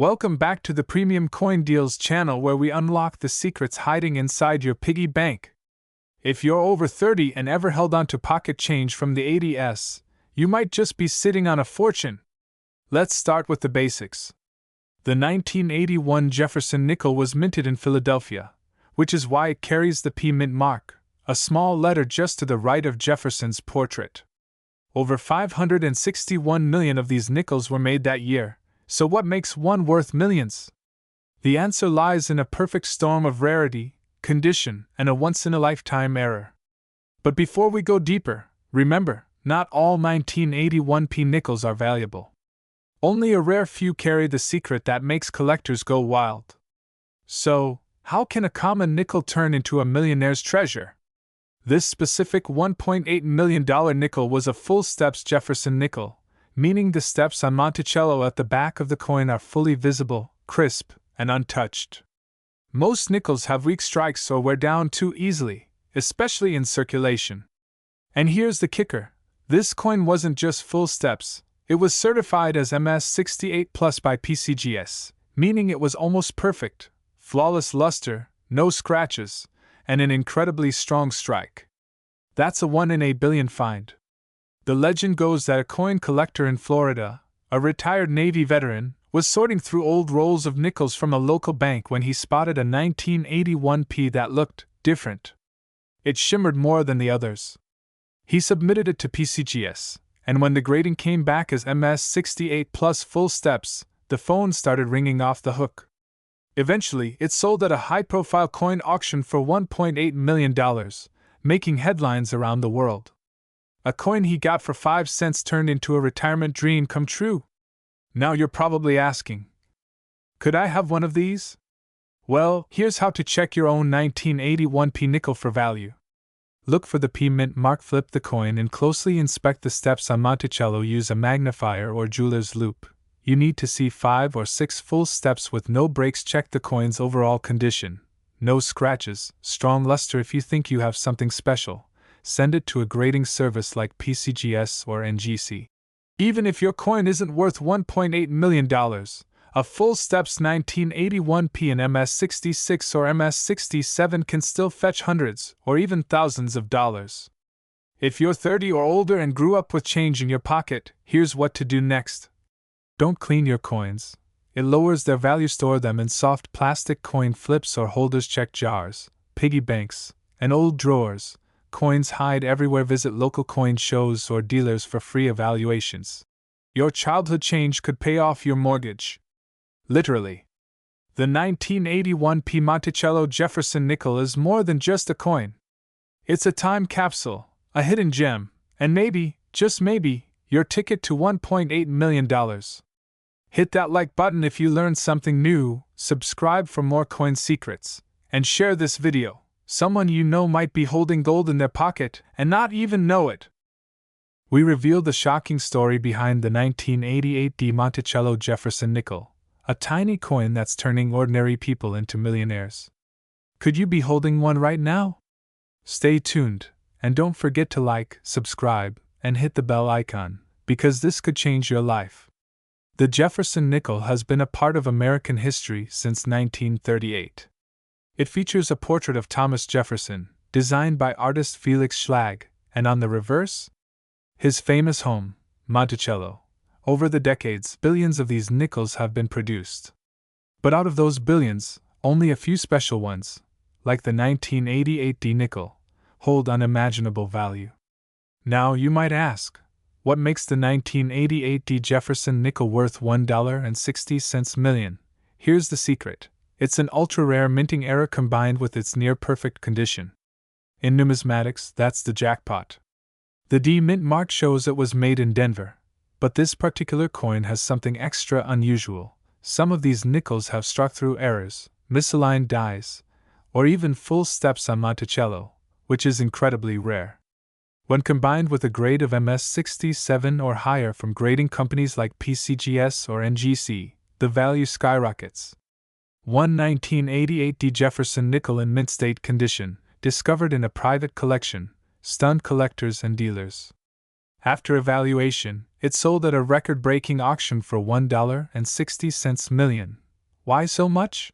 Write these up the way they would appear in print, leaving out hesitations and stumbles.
Welcome back to the Premium Coin Deals channel where we unlock the secrets hiding inside your piggy bank. If you're over 30 and ever held on to pocket change from the 80s, you might just be sitting on a fortune. Let's start with the basics. The 1981 Jefferson nickel was minted in Philadelphia, which is why it carries the P mint mark, a small letter just to the right of Jefferson's portrait. Over 561 million of these nickels were made that year. So what makes one worth millions? The answer lies in a perfect storm of rarity, condition, and a once-in-a-lifetime error. But before we go deeper, remember, not all 1981p nickels are valuable. Only a rare few carry the secret that makes collectors go wild. So, how can a common nickel turn into a millionaire's treasure? This specific $1.8 million nickel was a full steps Jefferson nickel, meaning the steps on Monticello at the back of the coin are fully visible, crisp, and untouched. Most nickels have weak strikes or wear down too easily, especially in circulation. And here's the kicker: this coin wasn't just full steps, it was certified as MS68 Plus by PCGS, meaning it was almost perfect, flawless luster, no scratches, and an incredibly strong strike. That's a 1 in a billion find. The legend goes that a coin collector in Florida, a retired Navy veteran, was sorting through old rolls of nickels from a local bank when he spotted a 1981p that looked different. It shimmered more than the others. He submitted it to PCGS, and when the grading came back as MS68 Plus full steps, the phone started ringing off the hook. Eventually, it sold at a high-profile coin auction for $1.8 million, making headlines around the world. A coin he got for 5 cents turned into a retirement dream come true. Now you're probably asking, could I have one of these? Well, here's how to check your own 1981p nickel for value. Look for the P mint mark, flip the coin, and closely inspect the steps on Monticello. Use a magnifier or jeweler's loupe. You need to see 5 or 6 full steps with no breaks. Check the coin's overall condition. No scratches, strong luster. If you think you have something special, send it to a grading service like PCGS or NGC. Even if your coin isn't worth $1.8 million, a full steps 1981p and MS66 or MS67 can still fetch hundreds or even thousands of dollars. If you're 30 or older and grew up with change in your pocket, here's what to do next. Don't clean your coins. It lowers their value. Store them in soft plastic coin flips or holders. Check jars, piggy banks, and old drawers. Coins hide everywhere. Visit local coin shows or dealers for free evaluations. Your childhood change could pay off your mortgage. Literally. The 1981p Monticello Jefferson nickel is more than just a coin. It's a time capsule, a hidden gem, and maybe, just maybe, your ticket to $1.8 million. Hit that like button if you learned something new, subscribe for more coin secrets, and share this video. Someone you know might be holding gold in their pocket and not even know it. We reveal the shocking story behind the 1988 Monticello Jefferson nickel, a tiny coin that's turning ordinary people into millionaires. Could you be holding one right now? Stay tuned, and don't forget to like, subscribe, and hit the bell icon, because this could change your life. The Jefferson nickel has been a part of American history since 1938. It features a portrait of Thomas Jefferson, designed by artist Felix Schlag, and on the reverse, his famous home, Monticello. Over the decades, billions of these nickels have been produced. But out of those billions, only a few special ones, like the 1988 nickel, hold unimaginable value. Now you might ask, what makes the 1988 Jefferson nickel worth $1.60 million? Here's the secret. It's an ultra-rare minting error combined with its near-perfect condition. In numismatics, that's the jackpot. The D mint mark shows it was made in Denver, but this particular coin has something extra unusual. Some of these nickels have struck through errors, misaligned dies, or even full steps on Monticello, which is incredibly rare. When combined with a grade of MS67 or higher from grading companies like PCGS or NGC, the value skyrockets. One 1988 Jefferson nickel in mint state condition, discovered in a private collection, stunned collectors and dealers. After evaluation, It sold at a record-breaking auction for $1.60 million. Why so much?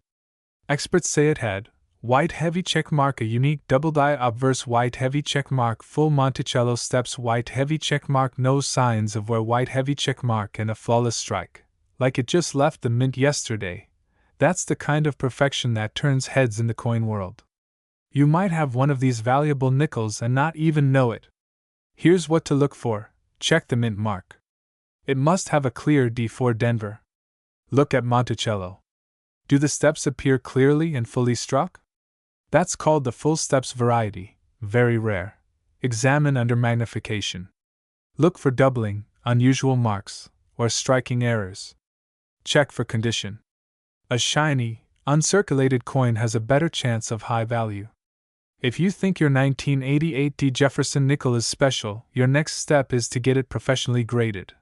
Experts say it had white heavy check mark, a unique double-die obverse white heavy check mark, full Monticello steps, white heavy check mark, no signs of wear, white heavy check mark, and a flawless strike, like it just left the mint yesterday. That's the kind of perfection that turns heads in the coin world. You might have one of these valuable nickels and not even know it. Here's what to look for. Check the mint mark. It must have a clear D for Denver. Look at Monticello. Do the steps appear clearly and fully struck? That's called the full steps variety, very rare. Examine under magnification. Look for doubling, unusual marks, or striking errors. Check for condition. A shiny, uncirculated coin has a better chance of high value. If you think your 1988 Jefferson nickel is special, your next step is to get it professionally graded.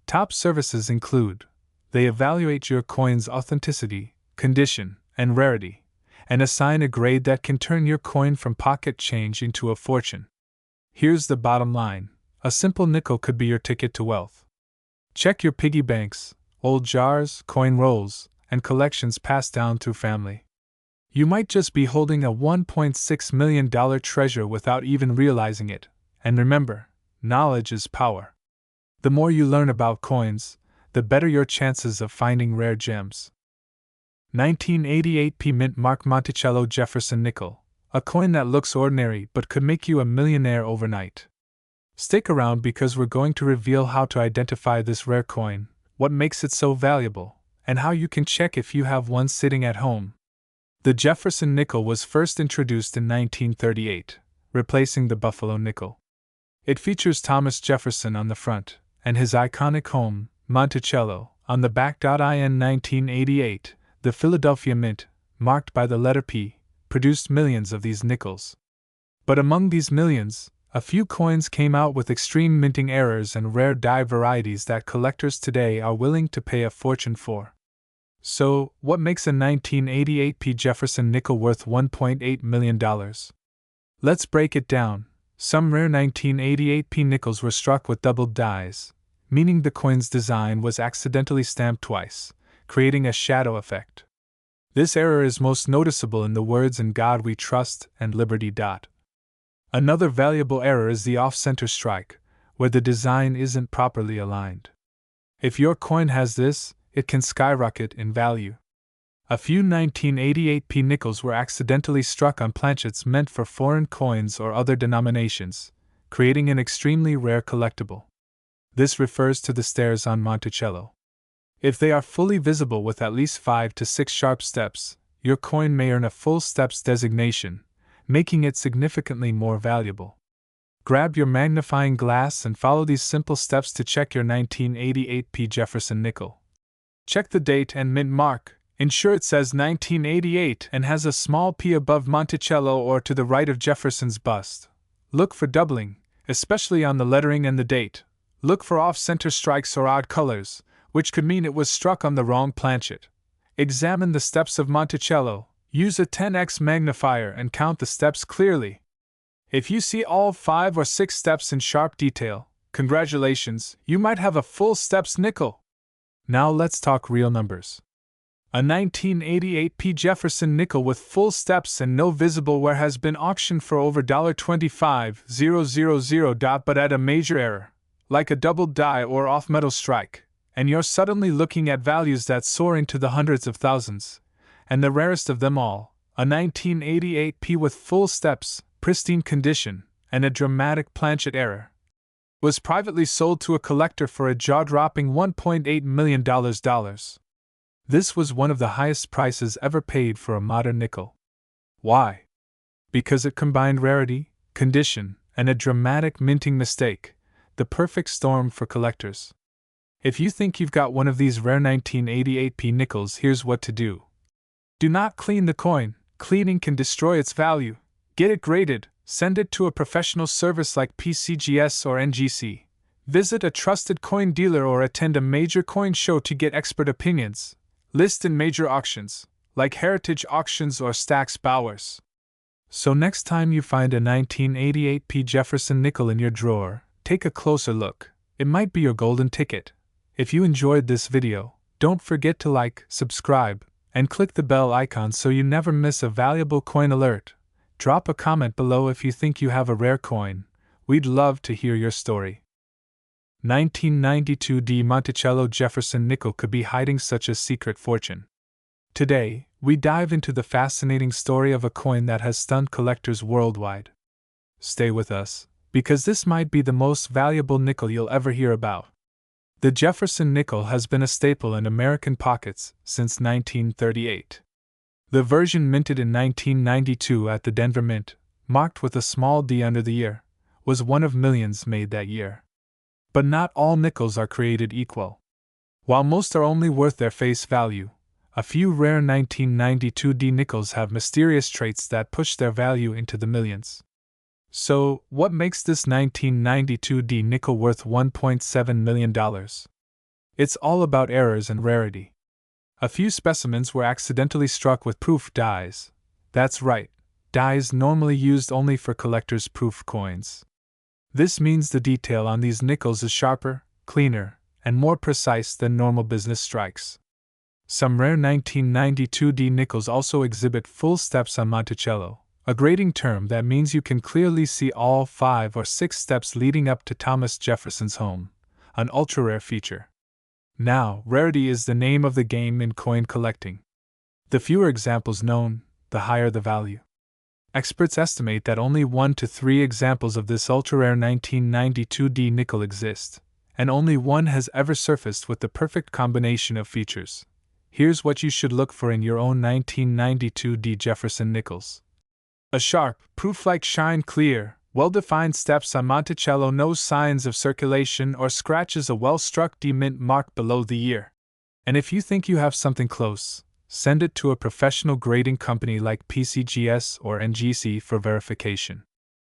Top services include: they evaluate your coin's authenticity, condition, and rarity, and assign a grade that can turn your coin from pocket change into a fortune. Here's the bottom line: a simple nickel could be your ticket to wealth. Check your piggy banks, old jars, coin rolls, and collections passed down through family. You might just be holding a $1.6 million treasure without even realizing it. And remember, knowledge is power. The more you learn about coins, the better your chances of finding rare gems. 1988 P Mint Mark Monticello Jefferson Nickel, a coin that looks ordinary but could make you a millionaire overnight. Stick around because we're going to reveal how to identify this rare coin, what makes it so valuable, and how you can check if you have one sitting at home. The Jefferson nickel was first introduced in 1938, replacing the Buffalo nickel. It features Thomas Jefferson on the front, and his iconic home, Monticello, on the back. In 1988, the Philadelphia Mint, marked by the letter P, produced millions of these nickels. But among these millions, a few coins came out with extreme minting errors and rare die varieties that collectors today are willing to pay a fortune for. So, what makes a 1988 P Jefferson nickel worth $1.8 million? Let's break it down. Some rare 1988 P nickels were struck with doubled dies, meaning the coin's design was accidentally stamped twice, creating a shadow effect. This error is most noticeable in the words "In God We Trust" and "Liberty." Another valuable error is the off-center strike, where the design isn't properly aligned. If your coin has this, it can skyrocket in value. A few 1988 P nickels were accidentally struck on planchets meant for foreign coins or other denominations, creating an extremely rare collectible. This refers to the stairs on Monticello. If they are fully visible with at least 5 to 6 sharp steps, your coin may earn a full steps designation, making it significantly more valuable. Grab your magnifying glass and follow these simple steps to check your 1988 P Jefferson nickel. Check the date and mint mark. Ensure it says 1988 and has a small p above Monticello or to the right of Jefferson's bust. Look for doubling, especially on the lettering and the date. Look for off-center strikes or odd colors, which could mean it was struck on the wrong planchet. Examine the steps of Monticello. Use a 10x magnifier and count the steps clearly. If you see all 5 or 6 steps in sharp detail, congratulations, you might have a full steps nickel. Now let's talk real numbers. A 1988 P Jefferson nickel with full steps and no visible wear has been auctioned for over $25,000, but at a major error, like a doubled die or off-metal strike, and you're suddenly looking at values that soar into the hundreds of thousands. And the rarest of them all, a 1988 P with full steps, pristine condition, and a dramatic planchet error, was privately sold to a collector for a jaw-dropping $1.8 million. This was one of the highest prices ever paid for a modern nickel. Why? Because it combined rarity, condition, and a dramatic minting mistake, the perfect storm for collectors. If you think you've got one of these rare 1988 P nickels, here's what to do. Do not clean the coin. Cleaning can destroy its value. Get it graded. Send it to a professional service like PCGS or NGC. Visit a trusted coin dealer or attend a major coin show to get expert opinions. List in major auctions, like Heritage Auctions or Stack's Bowers. So next time you find a 1988 P Jefferson nickel in your drawer, take a closer look. It might be your golden ticket. If you enjoyed this video, don't forget to like, subscribe, and click the bell icon so you never miss a valuable coin alert. Drop a comment below if you think you have a rare coin. We'd love to hear your story. 1992 D. Monticello Jefferson nickel could be hiding such a secret fortune. Today, we dive into the fascinating story of a coin that has stunned collectors worldwide. Stay with us, because this might be the most valuable nickel you'll ever hear about. The Jefferson nickel has been a staple in American pockets since 1938. The version minted in 1992 at the Denver Mint, marked with a small D under the year, was one of millions made that year. But not all nickels are created equal. While most are only worth their face value, a few rare 1992 D nickels have mysterious traits that push their value into the millions. So, what makes this 1992 D nickel worth $1.7 million? It's all about errors and rarity. A few specimens were accidentally struck with proof dies. That's right, dies normally used only for collectors' proof coins. This means the detail on these nickels is sharper, cleaner, and more precise than normal business strikes. Some rare 1992 D nickels also exhibit full steps on Monticello, a grading term that means you can clearly see all 5 or 6 steps leading up to Thomas Jefferson's home, an ultra-rare feature. Now, rarity is the name of the game in coin collecting. The fewer examples known, the higher the value. Experts estimate that only 1 to 3 examples of this ultra-rare 1992 D nickel exist, and only one has ever surfaced with the perfect combination of features. Here's what you should look for in your own 1992 D Jefferson nickels. A sharp, proof-like shine clear, well-defined steps on Monticello, no signs of circulation or scratches, a well-struck D mint mark below the year. And if you think you have something close, send it to a professional grading company like PCGS or NGC for verification.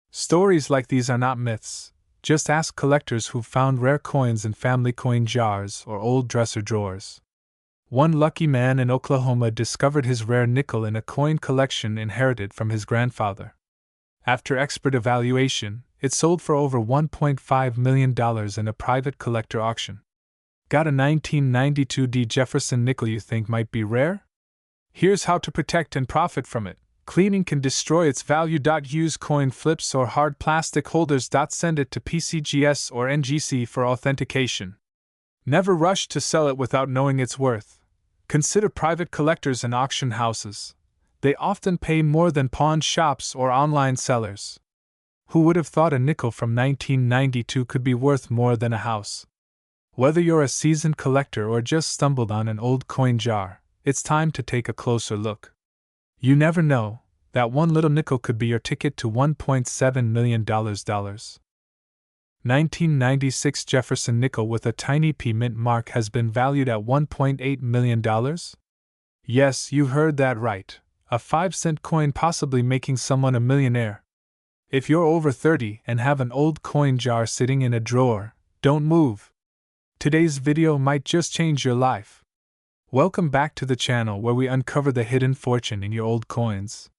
Stories like these are not myths. Just ask collectors who've found rare coins in family coin jars or old dresser drawers. One lucky man in Oklahoma discovered his rare nickel in a coin collection inherited from his grandfather. After expert evaluation, it sold for over $1.5 million in a private collector auction. Got a 1992 D Jefferson nickel you think might be rare? Here's how to protect and profit from it. Cleaning can destroy its value. Use coin flips or hard plastic holders. Send it to PCGS or NGC for authentication. Never rush to sell it without knowing its worth. Consider private collectors and auction houses. They often pay more than pawn shops or online sellers. Who would have thought a nickel from 1992 could be worth more than a house? Whether you're a seasoned collector or just stumbled on an old coin jar, it's time to take a closer look. You never know, that one little nickel could be your ticket to $1.7 million. 1996 Jefferson nickel with a tiny P mint mark has been valued at $1.8 million? Yes, you heard that right. A 5-cent coin possibly making someone a millionaire. If you're over 30 and have an old coin jar sitting in a drawer, don't move. Today's video might just change your life. Welcome back to the channel where we uncover the hidden fortune in your old coins.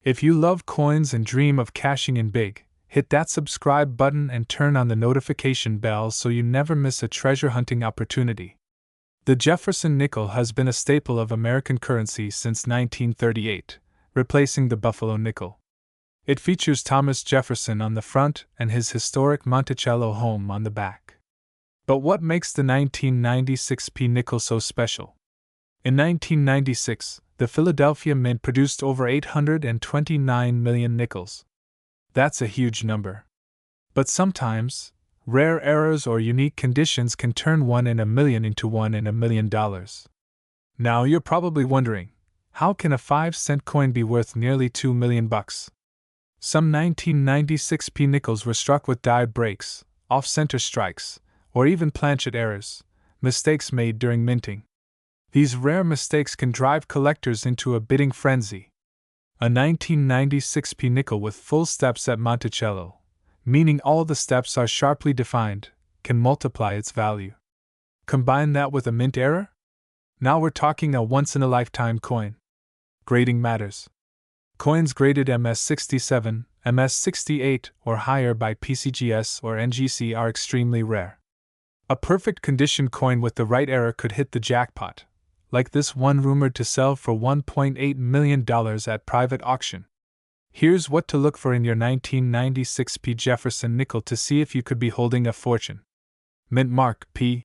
If you love coins and dream of cashing in big, hit that subscribe button and turn on the notification bell so you never miss a treasure hunting opportunity. The Jefferson nickel has been a staple of American currency since 1938, replacing the Buffalo nickel. It features Thomas Jefferson on the front and his historic Monticello home on the back. But what makes the 1996 P nickel so special? In 1996, the Philadelphia Mint produced over 829 million nickels. That's a huge number. But sometimes, rare errors or unique conditions can turn 1 in a million into $1 in $1 million. Now you're probably wondering, how can a 5-cent coin be worth nearly $2 million? Some 1996 P nickels were struck with die breaks, off-center strikes, or even planchet errors, mistakes made during minting. These rare mistakes can drive collectors into a bidding frenzy. A 1996 P nickel with full steps at Monticello, meaning all the steps are sharply defined, can multiply its value. Combine that with a mint error? Now we're talking a once-in-a-lifetime coin. Grading matters. Coins graded MS67, MS68, or higher by PCGS or NGC are extremely rare. A perfect condition coin with the right era could hit the jackpot, like this one rumored to sell for $1.8 million at private auction. Here's what to look for in your 1996 P. Jefferson nickel to see if you could be holding a fortune. Mint mark P.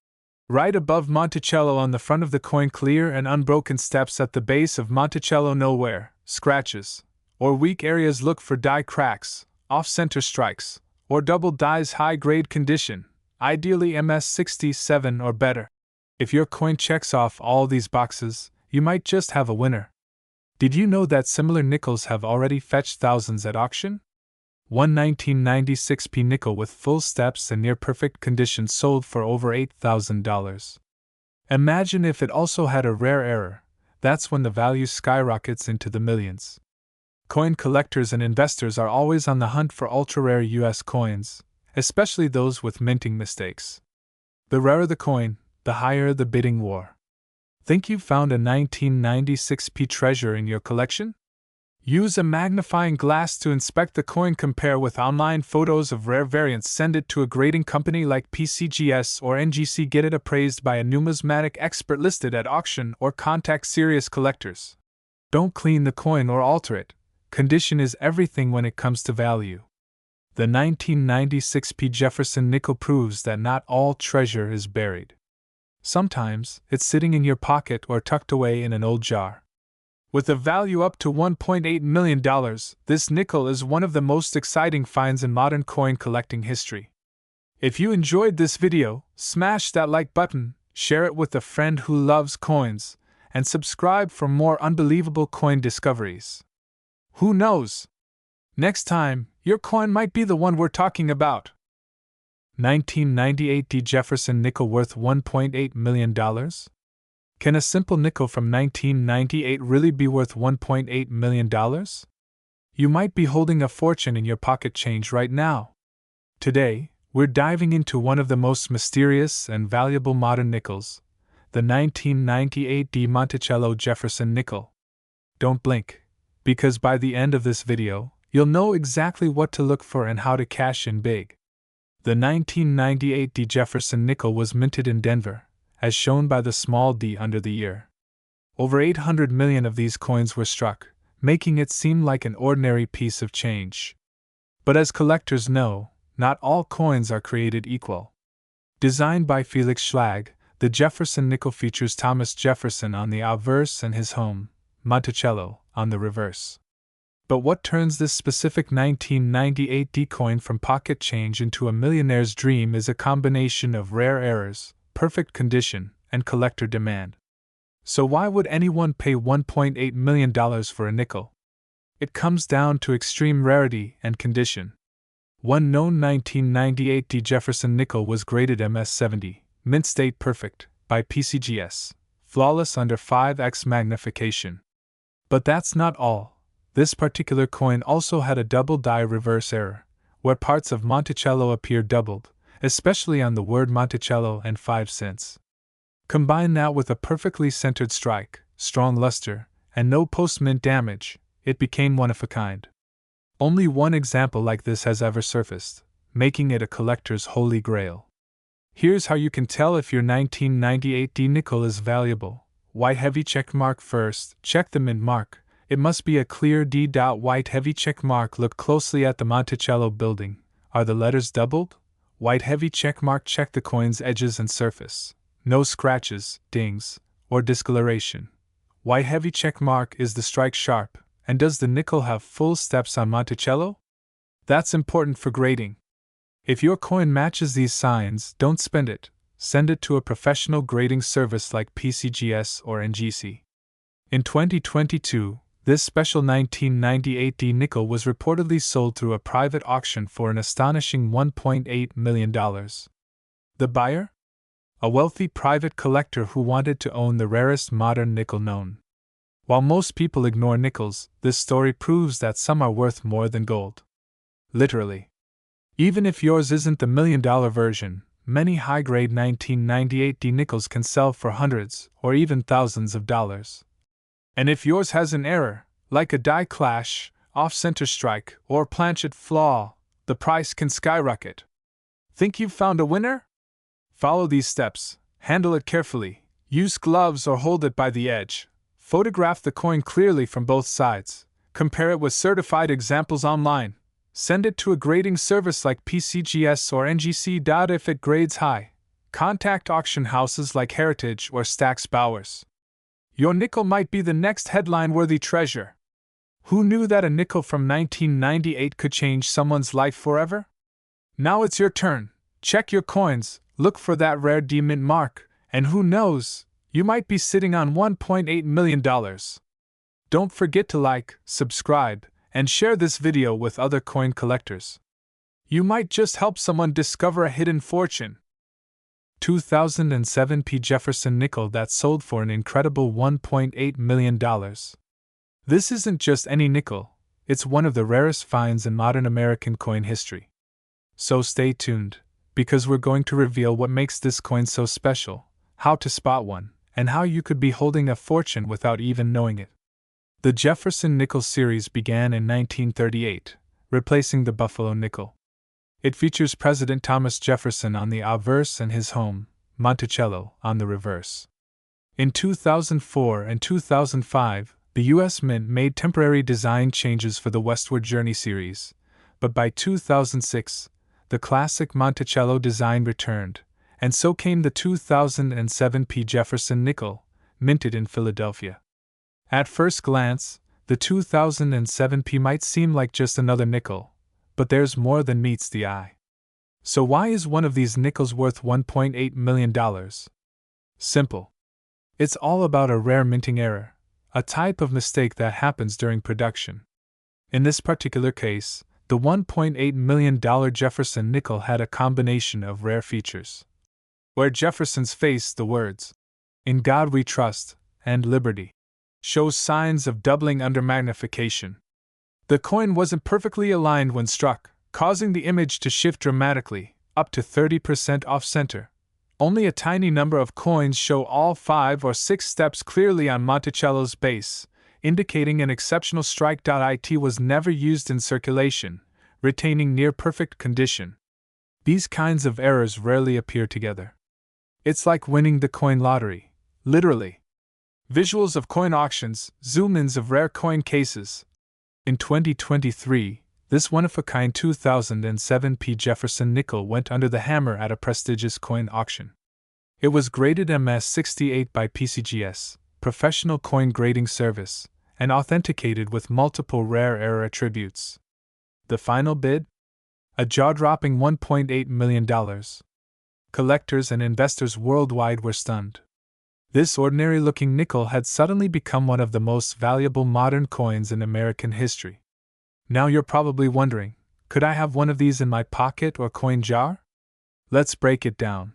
Right above Monticello on the front of the coin, clear and unbroken steps at the base of Monticello, no wear, scratches, or weak areas. Look for die cracks, off-center strikes, or double dies. High-grade condition, ideally MS67 or better. If your coin checks off all these boxes, you might just have a winner. Did you know that similar nickels have already fetched thousands at auction? One 1996 P nickel with full steps and near-perfect condition sold for over $8,000. Imagine if it also had a rare error. That's when the value skyrockets into the millions. Coin collectors and investors are always on the hunt for ultra-rare US coins, especially those with minting mistakes. The rarer the coin, the higher the bidding war. Think you've found a 1996 P treasure in your collection? Use a magnifying glass to inspect the coin. Compare with online photos of rare variants. Send it to a grading company like PCGS or NGC. Get it appraised by a numismatic expert listed at auction, or contact serious collectors. Don't clean the coin or alter it. Condition is everything when it comes to value. The 1996 P. Jefferson nickel proves that not all treasure is buried. Sometimes, it's sitting in your pocket or tucked away in an old jar. With a value up to $1.8 million, this nickel is one of the most exciting finds in modern coin collecting history. If you enjoyed this video, smash that like button, share it with a friend who loves coins, and subscribe for more unbelievable coin discoveries. Who knows? Next time, your coin might be the one we're talking about. 1998 D. Jefferson nickel worth $1.8 million? Can a simple nickel from 1998 really be worth $1.8 million? You might be holding a fortune in your pocket change right now. Today, we're diving into one of the most mysterious and valuable modern nickels, the 1998 D. Monticello Jefferson nickel. Don't blink, because by the end of this video, you'll know exactly what to look for and how to cash in big. The 1998 D. Jefferson nickel was minted in Denver, as shown by the small d under the year. Over 800 million of these coins were struck, making it seem like an ordinary piece of change. But as collectors know, not all coins are created equal. Designed by Felix Schlag, the Jefferson nickel features Thomas Jefferson on the obverse and his home, Monticello, on the reverse. But what turns this specific 1998 D coin from pocket change into a millionaire's dream is a combination of rare errors, perfect condition, and collector demand. So why would anyone pay $1.8 million for a nickel? It comes down to extreme rarity and condition. One known 1998 D. Jefferson nickel was graded MS70, mint state perfect, by PCGS, flawless under 5x magnification. But that's not all. This particular coin also had a double die reverse error, where parts of Monticello appear doubled, especially on the word Monticello and 5 cents. Combine that with a perfectly centered strike, strong luster, and no post-mint damage, it became one of a kind. Only one example like this has ever surfaced, making it a collector's holy grail. Here's how you can tell if your 1998 D nickel is valuable. White heavy check mark first, check the mint mark. It must be a clear D. White heavy check mark. Look closely at the Monticello building. Are the letters doubled? White heavy check mark. Check the coin's edges and surface. No scratches, dings, or discoloration. White heavy check mark. Is the strike sharp, and does the nickel have full steps on Monticello? That's important for grading. If your coin matches these signs, don't spend it. Send it to a professional grading service like PCGS or NGC. In 2022, this special 1998 D nickel was reportedly sold through a private auction for an astonishing $1.8 million. The buyer? A wealthy private collector who wanted to own the rarest modern nickel known. While most people ignore nickels, this story proves that some are worth more than gold. Literally. Even if yours isn't the $1 million version, many high-grade 1998 D nickels can sell for hundreds or even thousands of dollars. And if yours has an error, like a die clash, off-center strike, or planchet flaw, the price can skyrocket. Think you've found a winner? Follow these steps, handle it carefully, use gloves or hold it by the edge, photograph the coin clearly from both sides, compare it with certified examples online, send it to a grading service like PCGS or NGC. If it grades high, contact auction houses like Heritage or Stack's Bowers. Your nickel might be the next headline-worthy treasure. Who knew that a nickel from 1998 could change someone's life forever? Now it's your turn. Check your coins, look for that rare D mint mark, and who knows, you might be sitting on $1.8 million. Don't forget to like, subscribe, and share this video with other coin collectors. You might just help someone discover a hidden fortune. 2007 P. Jefferson nickel that sold for an incredible $1.8 million. This isn't just any nickel, it's one of the rarest finds in modern American coin history. So stay tuned, because we're going to reveal what makes this coin so special, how to spot one, and how you could be holding a fortune without even knowing it. The Jefferson nickel series began in 1938, replacing the Buffalo nickel. It features President Thomas Jefferson on the obverse and his home, Monticello, on the reverse. In 2004 and 2005, the U.S. Mint made temporary design changes for the Westward Journey series, but by 2006, the classic Monticello design returned, and so came the 2007 P. Jefferson nickel, minted in Philadelphia. At first glance, the 2007 P might seem like just another nickel, but there's more than meets the eye. So why is one of these nickels worth $1.8 million? Simple. It's all about a rare minting error, a type of mistake that happens during production. In this particular case, the $1.8 million Jefferson nickel had a combination of rare features. Where Jefferson's face, the words, "In God We Trust," and "Liberty," shows signs of doubling under magnification. The coin wasn't perfectly aligned when struck, causing the image to shift dramatically, up to 30% off-center. Only a tiny number of coins show all 5 or 6 steps clearly on Monticello's base, indicating an exceptional strike. It was never used in circulation, retaining near-perfect condition. These kinds of errors rarely appear together. It's like winning the coin lottery, literally. Visuals of coin auctions, zoom-ins of rare coin cases. In 2023, this one-of-a-kind 2007 P. Jefferson nickel went under the hammer at a prestigious coin auction. It was graded MS68 by PCGS, professional coin grading service, and authenticated with multiple rare error attributes. The final bid? A jaw-dropping $1.8 million. Collectors and investors worldwide were stunned. This ordinary-looking nickel had suddenly become one of the most valuable modern coins in American history. Now you're probably wondering, could I have one of these in my pocket or coin jar? Let's break it down.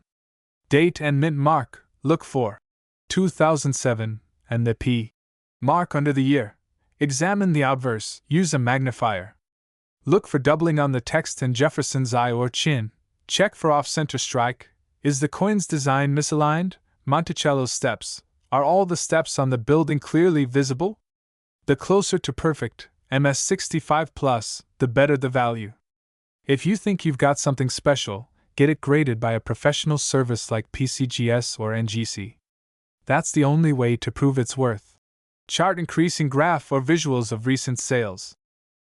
Date and mint mark, look for 2007, and the P mark under the year. Examine the obverse, use a magnifier. Look for doubling on the text in Jefferson's eye or chin. Check for off-center strike. Is the coin's design misaligned? Monticello's steps. Are all the steps on the building clearly visible? The closer to perfect, MS65+, the better the value. If you think you've got something special, get it graded by a professional service like PCGS or NGC. That's the only way to prove its worth. Chart increasing graph or visuals of recent sales.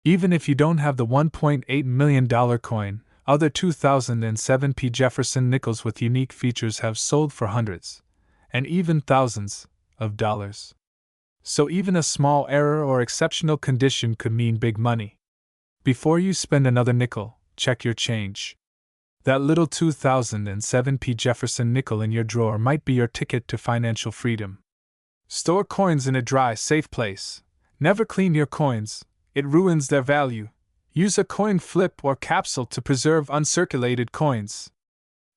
Even if you don't have the $1.8 million coin, other 2007 P. Jefferson nickels with unique features have sold for hundreds, and even thousands, of dollars. So even a small error or exceptional condition could mean big money. Before you spend another nickel, check your change. That little 2007 P. Jefferson nickel in your drawer might be your ticket to financial freedom. Store coins in a dry, safe place. Never clean your coins, it ruins their value. Use a coin flip or capsule to preserve uncirculated coins.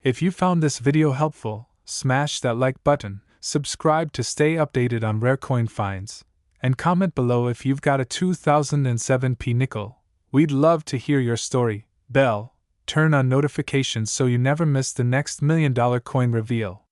If you found this video helpful, smash that like button, subscribe to stay updated on rare coin finds, and comment below if you've got a 2007 P nickel. We'd love to hear your story. Bell, turn on notifications so you never miss the next $1 million coin reveal.